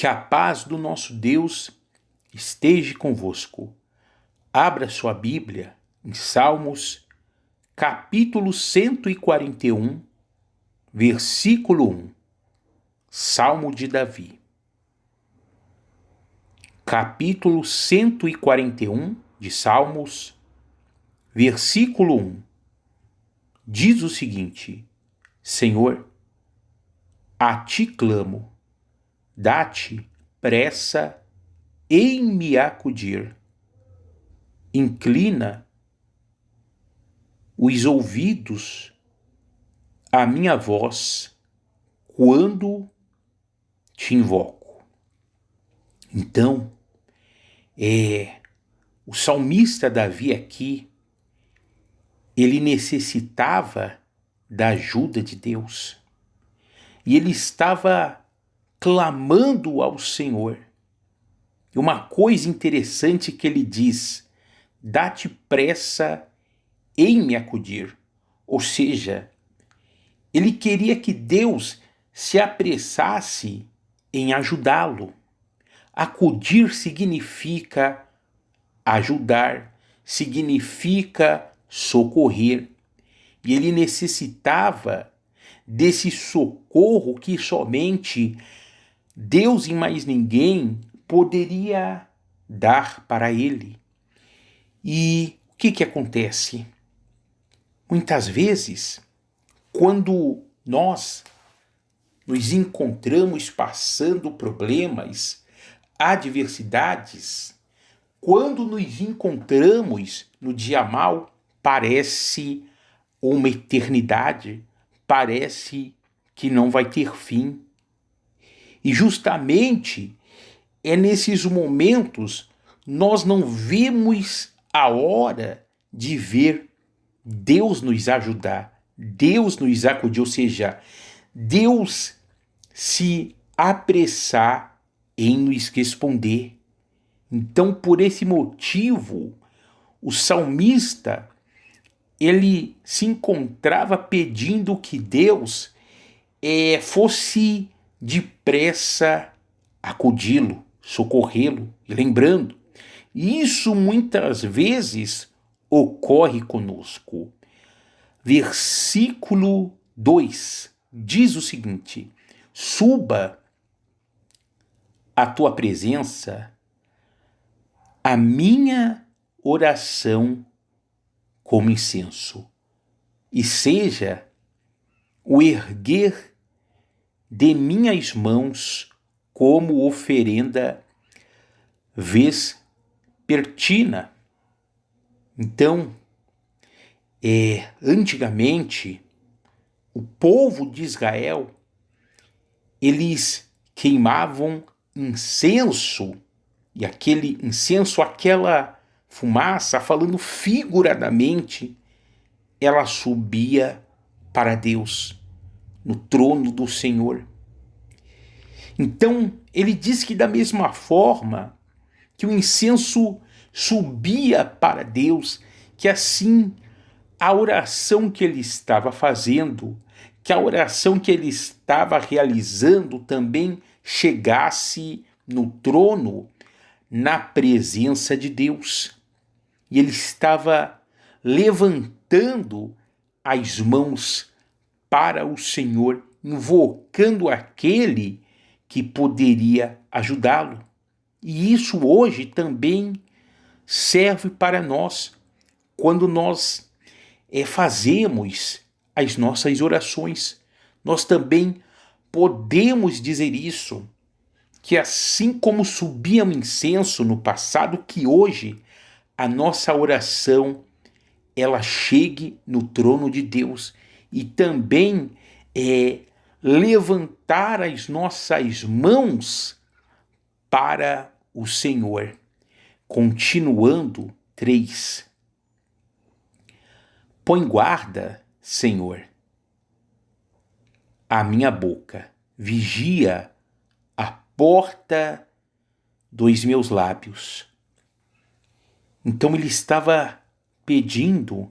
Que a paz do nosso Deus esteja convosco. Abra sua Bíblia em Salmos, capítulo 141, versículo 1. Salmo de Davi. Capítulo 141 de Salmos, versículo 1. Diz o seguinte: Senhor, a ti clamo, dá-te pressa em me acudir. Inclina os ouvidos à minha voz quando te invoco. Então, o salmista Davi aqui, ele necessitava da ajuda de Deus. E ele estava clamando ao Senhor. E uma coisa interessante que ele diz: dá-te pressa em me acudir. Ou seja, ele queria que Deus se apressasse em ajudá-lo. Acudir significa ajudar, significa socorrer. E ele necessitava desse socorro que somente Deus e mais ninguém poderia dar para ele. E o que acontece? Muitas vezes, quando nós nos encontramos passando problemas, adversidades, quando nos encontramos no dia mau, parece uma eternidade, parece que não vai ter fim. E justamente é nesses momentos nós não vemos a hora de ver Deus nos ajudar, Deus nos acudir, ou seja, Deus se apressar em nos responder. Então, por esse motivo, o salmista, ele se encontrava pedindo que Deus fosse depressa acudi-lo, socorrê-lo. E lembrando, isso muitas vezes ocorre conosco. Versículo 2 diz o seguinte: suba à tua presença a minha oração como incenso, e seja o erguer de minhas mãos como oferenda vespertina. Então, antigamente, o povo de Israel, eles queimavam incenso, e aquele incenso, aquela fumaça, falando figuradamente, ela subia para Deus, no trono do Senhor. Então, ele diz que da mesma forma que o incenso subia para Deus, que assim a oração que ele estava fazendo, que a oração que ele estava realizando também chegasse no trono, na presença de Deus. E ele estava levantando as mãos para o Senhor, invocando aquele que poderia ajudá-lo. E isso hoje também serve para nós, quando nós fazemos as nossas orações. Nós também podemos dizer isso, que assim como subia o incenso no passado, que hoje a nossa oração ela chegue no trono de Deus, e também levantar as nossas mãos para o Senhor. Continuando, 3. Põe guarda, Senhor, a minha boca, vigia a porta dos meus lábios. Então ele estava pedindo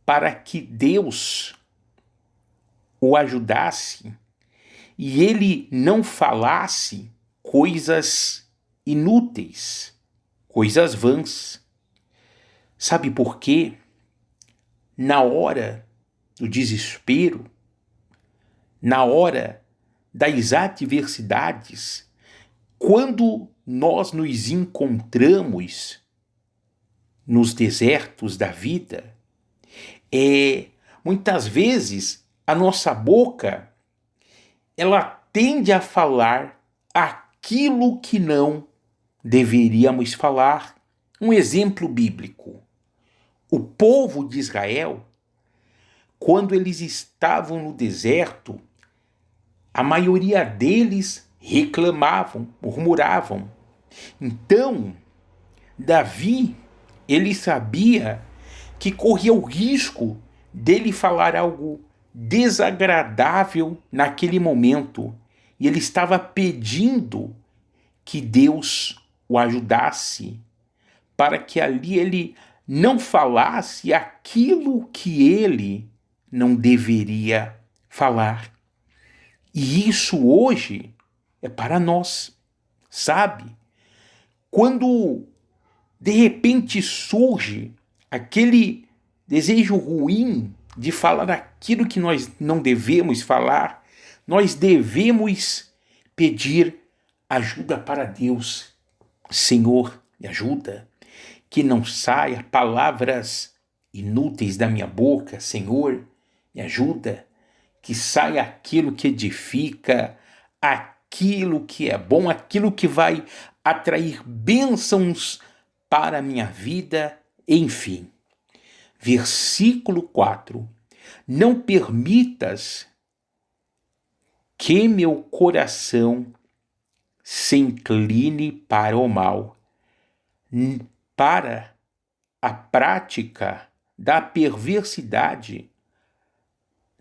para que Deus o ajudasse e ele não falasse coisas inúteis, coisas vãs. Sabe por quê? Na hora do desespero, na hora das adversidades, quando nós nos encontramos nos desertos da vida, muitas vezes a nossa boca ela tende a falar aquilo que não deveríamos falar. Um exemplo bíblico: o povo de Israel, quando eles estavam no deserto, a maioria deles reclamavam, murmuravam. Então, Davi, ele sabia que corria o risco dele falar algo desagradável naquele momento. E ele estava pedindo que Deus o ajudasse para que ali ele não falasse aquilo que ele não deveria falar. E isso hoje é para nós, sabe? Quando de repente surge aquele desejo ruim de falar aquilo que nós não devemos falar, nós devemos pedir ajuda para Deus. Senhor, me ajuda, que não saia palavras inúteis da minha boca. Senhor, me ajuda, que saia aquilo que edifica, aquilo que é bom, aquilo que vai atrair bênçãos para a minha vida, enfim. Versículo 4. Não permitas que meu coração se incline para o mal, para a prática da perversidade,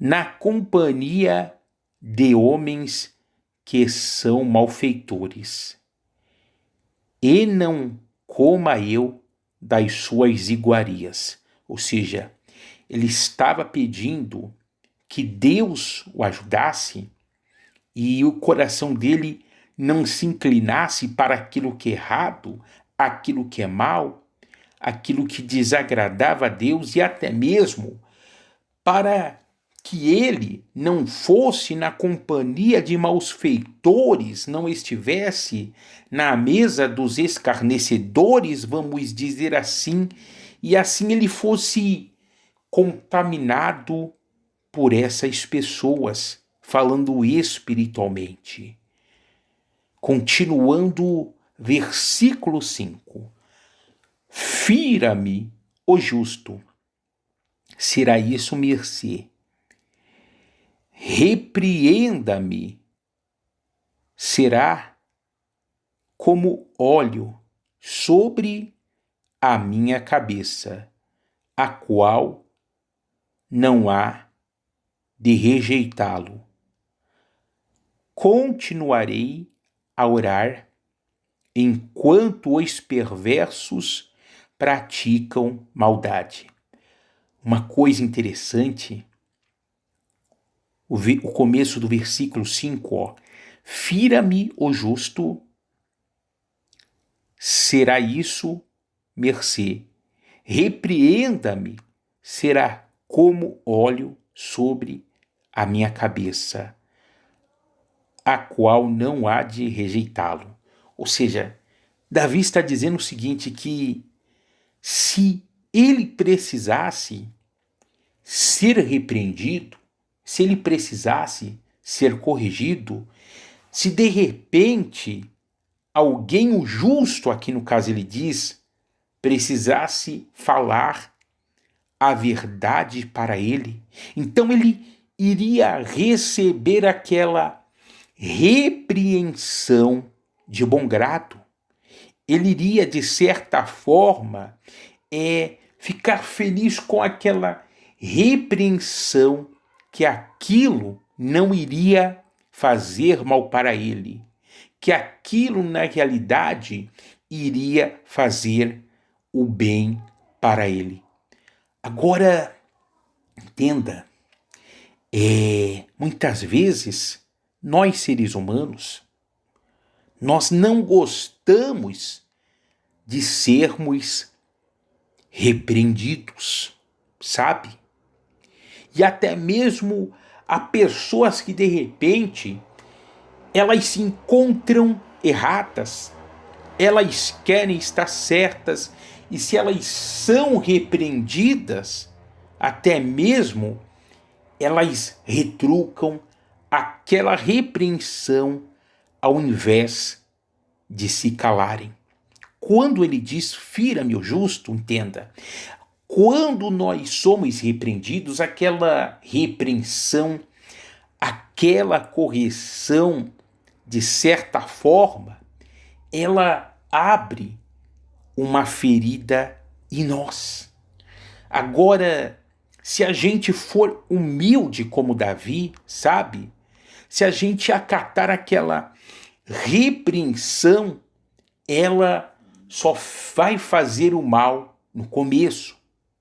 na companhia de homens que são malfeitores. E não coma eu das suas iguarias. Ou seja, ele estava pedindo que Deus o ajudasse e o coração dele não se inclinasse para aquilo que é errado, aquilo que é mal, aquilo que desagradava a Deus, e até mesmo para que ele não fosse na companhia de malfeitores, não estivesse na mesa dos escarnecedores, vamos dizer assim, e assim ele fosse contaminado por essas pessoas, falando espiritualmente. Continuando, versículo 5. Fira-me o justo, será isso mercê. Repreenda-me, será como óleo sobre a minha cabeça, a qual não há de rejeitá-lo. Continuarei a orar enquanto os perversos praticam maldade. Uma coisa interessante, o começo do versículo 5, fira-me o justo, será isso mercê. Repreenda-me, será como óleo sobre a minha cabeça, a qual não há de rejeitá-lo. Ou seja, Davi está dizendo o seguinte, que se ele precisasse ser repreendido, se ele precisasse ser corrigido, se de repente alguém, o justo, aqui no caso ele diz, precisasse falar a verdade para ele, então ele iria receber aquela repreensão de bom grado. Ele iria, de certa forma, ficar feliz com aquela repreensão, que aquilo não iria fazer mal para ele, que aquilo, na realidade, iria fazer o bem para ele. Agora, entenda, muitas vezes, nós seres humanos, Nós não gostamos de sermos repreendidos, sabe? E até mesmo há pessoas que de repente elas se encontram erradas, elas querem estar certas, e se elas são repreendidas, até mesmo elas retrucam aquela repreensão ao invés de se calarem. Quando ele diz, fira-me o justo, entenda, quando nós somos repreendidos, aquela repreensão, aquela correção, de certa forma, ela abre uma ferida em nós. Agora, se a gente for humilde como Davi, sabe? Se a gente acatar aquela repreensão, ela só vai fazer o mal no começo,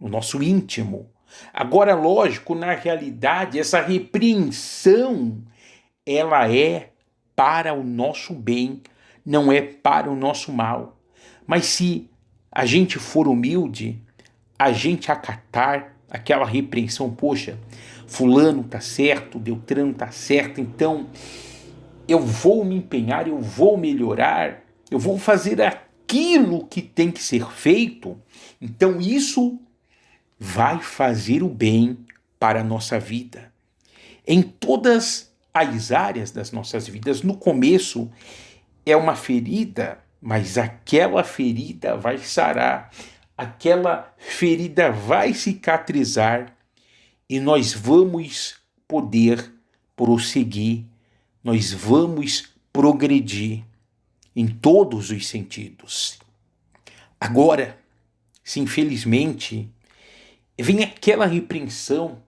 no nosso íntimo. Agora, lógico, na realidade, essa repreensão, ela é para o nosso bem, não é para o nosso mal. Mas se a gente for humilde, a gente acatar aquela repreensão, poxa, fulano tá certo, Beltrano tá certo, então eu vou me empenhar, eu vou melhorar, eu vou fazer aquilo que tem que ser feito, então isso vai fazer o bem para a nossa vida. Em todas as áreas das nossas vidas, no começo é uma ferida, mas aquela ferida vai sarar, aquela ferida vai cicatrizar e nós vamos poder prosseguir, nós vamos progredir em todos os sentidos. Agora, se infelizmente vem aquela repreensão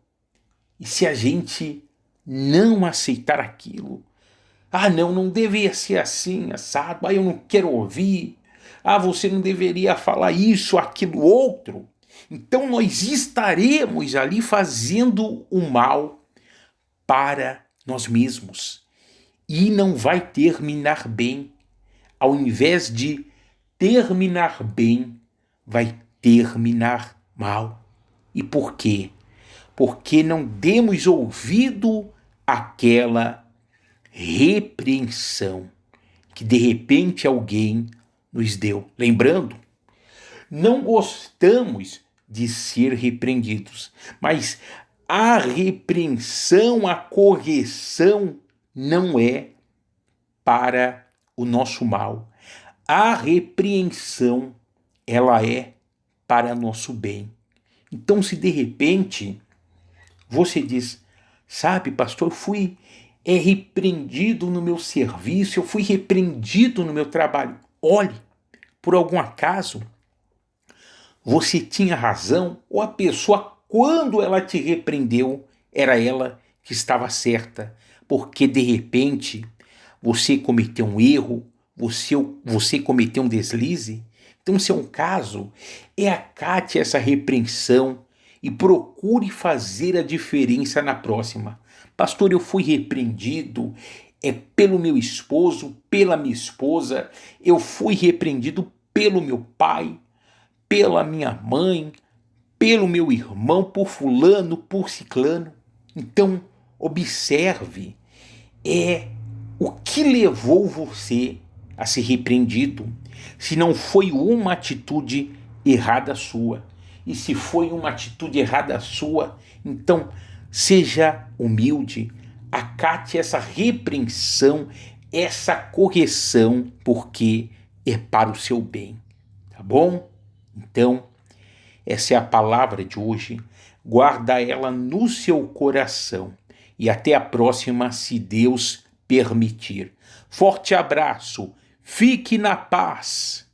e se a gente não aceitar aquilo, não deveria ser assim, assado, eu não quero ouvir, você não deveria falar isso, aquilo, outro, então nós estaremos ali fazendo o mal para nós mesmos e não vai terminar bem. Ao invés de terminar bem, vai terminar mal. E por quê? Porque não demos ouvido àquela repreensão que de repente alguém nos deu. Lembrando, não gostamos de ser repreendidos, mas a repreensão, a correção não é para o nosso mal. A repreensão, ela é para nosso bem. Então, se de repente você diz, sabe, pastor, eu fui repreendido no meu serviço, eu fui repreendido no meu trabalho. Olhe, por algum acaso, você tinha razão, ou a pessoa, quando ela te repreendeu, era ela que estava certa, porque de repente você cometeu um erro, você cometeu um deslize. Então, se é um caso, acate essa repreensão e procure fazer a diferença na próxima. Pastor, eu fui repreendido pelo meu esposo, pela minha esposa, eu fui repreendido pelo meu pai, pela minha mãe, pelo meu irmão, por fulano, por ciclano. Então, observe, o que levou você a ser repreendido, se não foi uma atitude errada sua. E se foi uma atitude errada sua, então seja humilde, acate essa repreensão, essa correção, porque é para o seu bem, tá bom? Então, essa é a palavra de hoje, guarda ela no seu coração e até a próxima, se Deus permitir. Forte abraço, fique na paz.